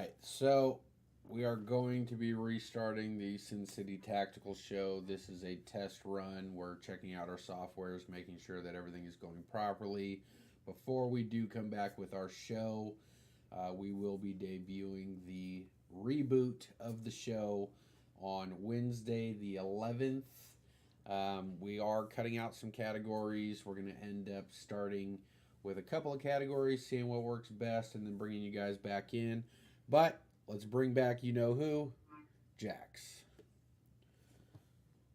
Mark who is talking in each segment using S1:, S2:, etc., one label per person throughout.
S1: right, so we are going to be restarting the Sincity Tactical Show. This is a test run. We're checking out our softwares, making sure that everything is going properly. Before we do come back with our show, we will be debuting the reboot of the show on Wednesday, the 11th. We are cutting out some categories. We're going to end up starting with a couple of categories, seeing what works best, and then bringing you guys back in. But let's bring back you know who, Jax.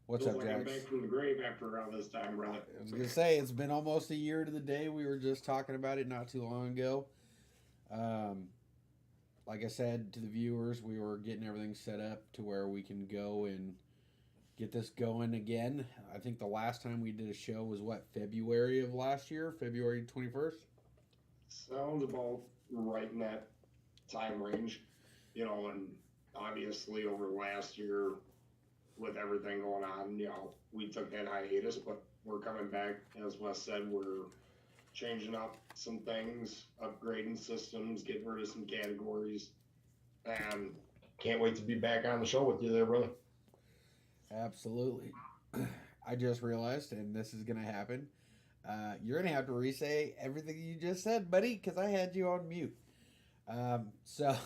S1: What's
S2: Feels
S1: up,
S2: like I'm
S1: Jax?
S2: back from the grave after around this time, brother.
S1: I was gonna say it's been almost a year to the day. We were just talking about it not too long ago. Um, like I said to the viewers, we were getting everything set up to where we can go and get this going again. I think the last time we did a show was what, February of last year, February 21st.
S2: Sounds about right in that time range, and obviously over last year with everything going on, we took that hiatus, but we're coming back. As Wes said, we're changing up some things, upgrading systems, getting rid of some categories, and can't wait to be back on the show with you there, brother.
S1: Absolutely. I just realized, and this is going to happen. You're going to have to re say everything you just said, buddy, because I had you on mute. So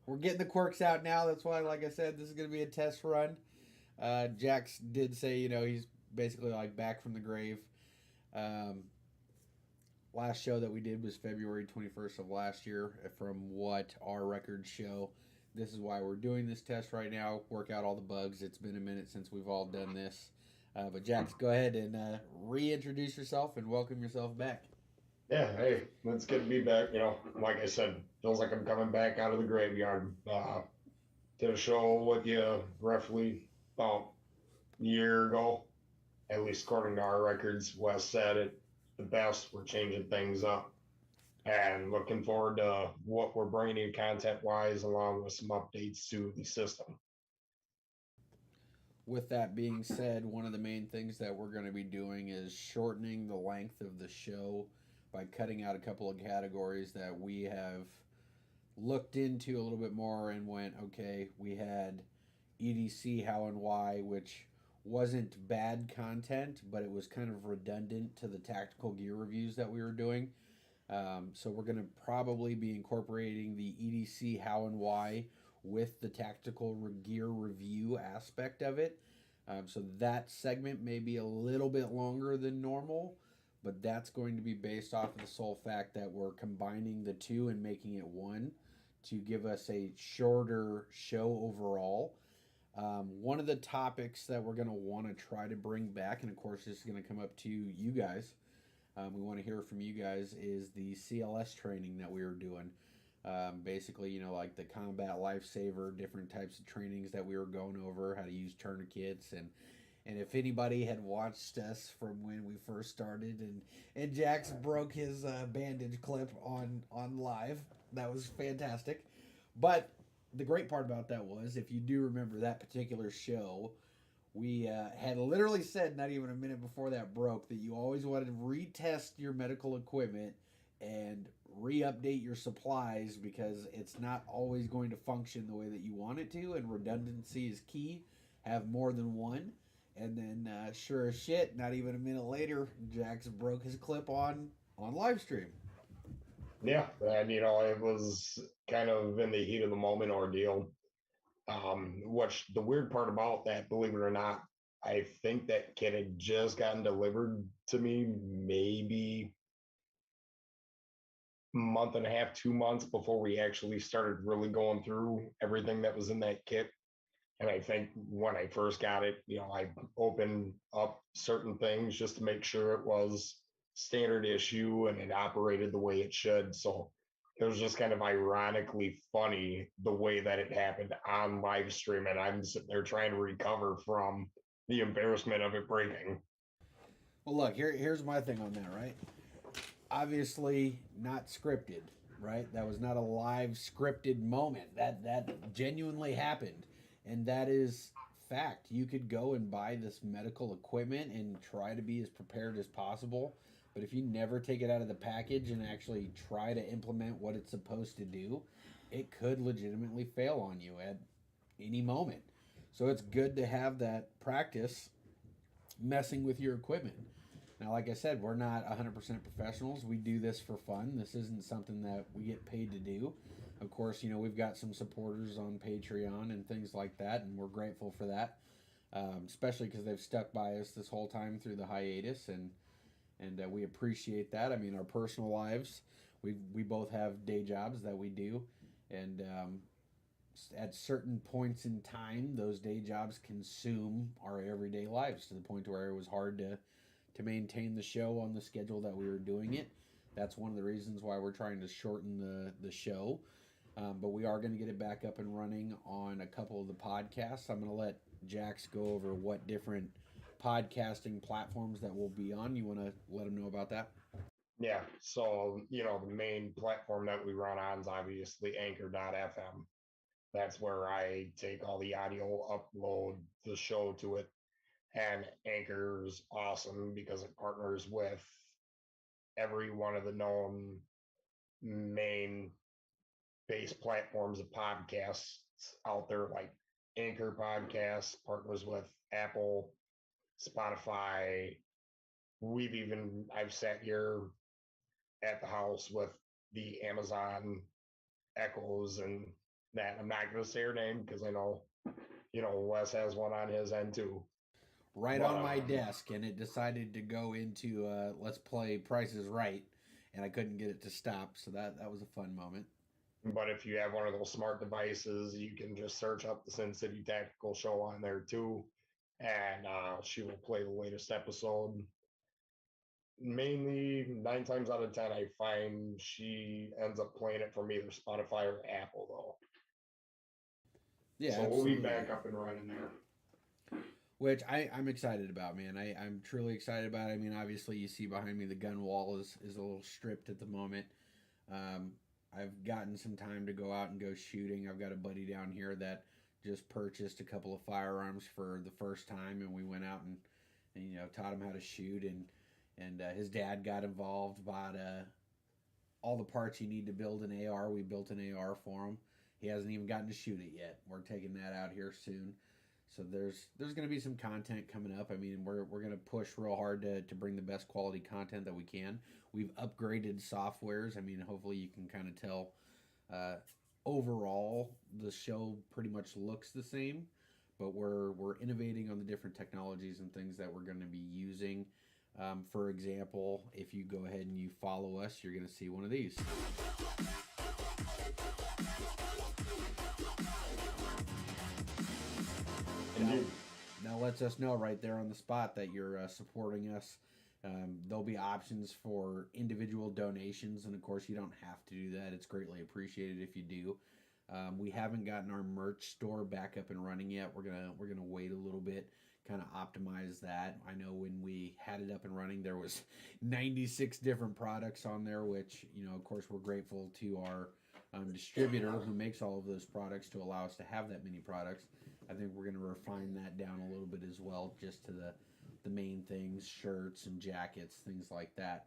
S1: we're getting the quirks out now. That's why, like I said, this is going to be a test run. Jax did say, he's basically like back from the grave. Um, Last show that we did was February 21st of last year, from what our records show. This is why we're doing this test right now, work out all the bugs. It's been a minute since we've all done this. But Jax, go ahead and reintroduce yourself and welcome yourself back.
S2: Yeah, hey, it's good to be back. Like I said, feels like I'm coming back out of the graveyard. Did a show with you roughly about a year ago, at least according to our records. Wes said it the best. We're changing things up and looking forward to what we're bringing you content wise, along with some updates to the system.
S1: With that being said, one of the main things that we're going to be doing is shortening the length of the show by cutting out a couple of categories that we have looked into a little bit more and went, okay, we had EDC how and why, which wasn't bad content, but it was kind of redundant to the tactical gear reviews that we were doing. So we're going to probably be incorporating the EDC how and why with the tactical gear review aspect of it. So that segment may be a little bit longer than normal, but that's going to be based off of the sole fact that we're combining the two and making it one to give us a shorter show overall. One of the topics that we're going to want to try to bring back, and of course, this is going to come up to you guys. We want to hear from you guys is the CLS training that we were doing. Basically, like the combat lifesaver, different types of trainings that we were going over, how to use tourniquets, and if anybody had watched us from when we first started, and Jax broke his bandage clip on live, that was fantastic. But the great part about that was, if you do remember that particular show, we had literally said not even a minute before that broke that you always wanted to retest your medical equipment and re-update your supplies because it's not always going to function the way that you want it to, and redundancy is key. Have more than one. And then sure as shit, not even a minute later, Jax broke his clip on live stream.
S2: Yeah, and it was kind of in the heat of the moment ordeal. Which the weird part about that, believe it or not, I think that kit had just gotten delivered to me maybe month and a half, 2 months before we actually started really going through everything that was in that kit. And I think when I first got it, I opened up certain things just to make sure it was standard issue and it operated the way it should. So it was just kind of ironically funny the way that it happened on live stream. And I'm sitting there trying to recover from the embarrassment of it breaking.
S1: Well, look, here's my thing on that, right? Obviously not scripted, right? That was not a live scripted moment. That genuinely happened, and that is fact. You could go and buy this medical equipment and try to be as prepared as possible, but if you never take it out of the package and actually try to implement what it's supposed to do, it could legitimately fail on you at any moment. So it's good to have that practice messing with your equipment. Now, like I said, we're not 100% professionals. We do this for fun. This isn't something that we get paid to do. Of course, we've got some supporters on Patreon and things like that, and we're grateful for that, especially because they've stuck by us this whole time through the hiatus, and we appreciate that. I mean, our personal lives, we both have day jobs that we do, and at certain points in time, those day jobs consume our everyday lives to the point where it was hard to maintain the show on the schedule that we were doing it. That's one of the reasons why we're trying to shorten the show. But we are going to get it back up and running on a couple of the podcasts. I'm going to let Jax go over what different podcasting platforms that we'll be on. You want to let him know about that?
S2: Yeah. So, the main platform that we run on is obviously anchor.fm. That's where I take all the audio, upload the show to it. And Anchor's awesome because it partners with every one of the known main base platforms of podcasts out there, like Anchor Podcasts, partners with Apple, Spotify. I've sat here at the house with the Amazon Echoes and that. I'm not going to say her name because I know, Wes has one on his end too.
S1: Right
S2: But
S1: on my desk, and it decided to go into let's play Price is Right, and I couldn't get it to stop. So that was a fun moment.
S2: but if you have one of those smart devices, you can just search up the Sin City Tactical Show on there too, and she will play the latest episode. Mainly, 9 times out of 10, I find she ends up playing it from either Spotify or Apple, though.
S1: Yeah,
S2: So we'll be
S1: absolutely.
S2: back up and running there.
S1: Which I'm excited about, man. I'm truly excited about it. I mean, obviously, you see behind me the gun wall is a little stripped at the moment. Um, I've gotten some time to go out and go shooting. I've got a buddy down here that just purchased a couple of firearms for the first time, and we went out and taught him how to shoot, and his dad got involved, bought all the parts you need to build an AR. We built an AR for him. He hasn't even gotten to shoot it yet. We're taking that out here soon. So there's going to be some content coming up. I mean, we're going to push real hard to bring the best quality content that we can. We've upgraded softwares. I mean, hopefully you can kind of tell. Uh, Overall, the show pretty much looks the same, but we're innovating on the different technologies and things that we're going to be using. For example, if you go ahead and you follow us, you're going to see one of these. Now,
S2: Indeed.
S1: now lets us know right there on the spot that you're supporting us. There'll be options for individual donations, and of course, you don't have to do that. It's greatly appreciated if you do. We haven't gotten our merch store back up and running yet. We're gonna wait a little bit, kind of optimize that. I know when we had it up and running, there was 96 different products on there, which of course, we're grateful to our distributor who makes all of those products to allow us to have that many products. I think we're going to refine that down a little bit as well, just to the main things, shirts and jackets, things like that.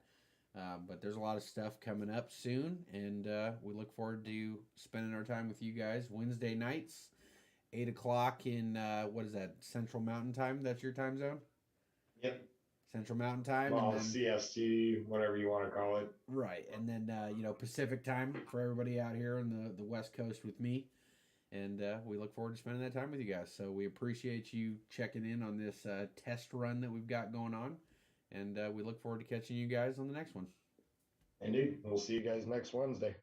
S1: But there's a lot of stuff coming up soon, and we look forward to spending our time with you guys Wednesday nights, 8 o'clock in what is that, Central Mountain Time? That's your time zone?
S2: Yep.
S1: Central Mountain Time, and
S2: Well,
S1: then
S2: CST, whatever you want to call it.
S1: right, and then Pacific Time for everybody out here on the West Coast with me. And we look forward to spending that time with you guys. So we appreciate you checking in on this test run that we've got going on. And we look forward to catching you guys on the next one.
S2: Indeed. We'll see you guys next Wednesday.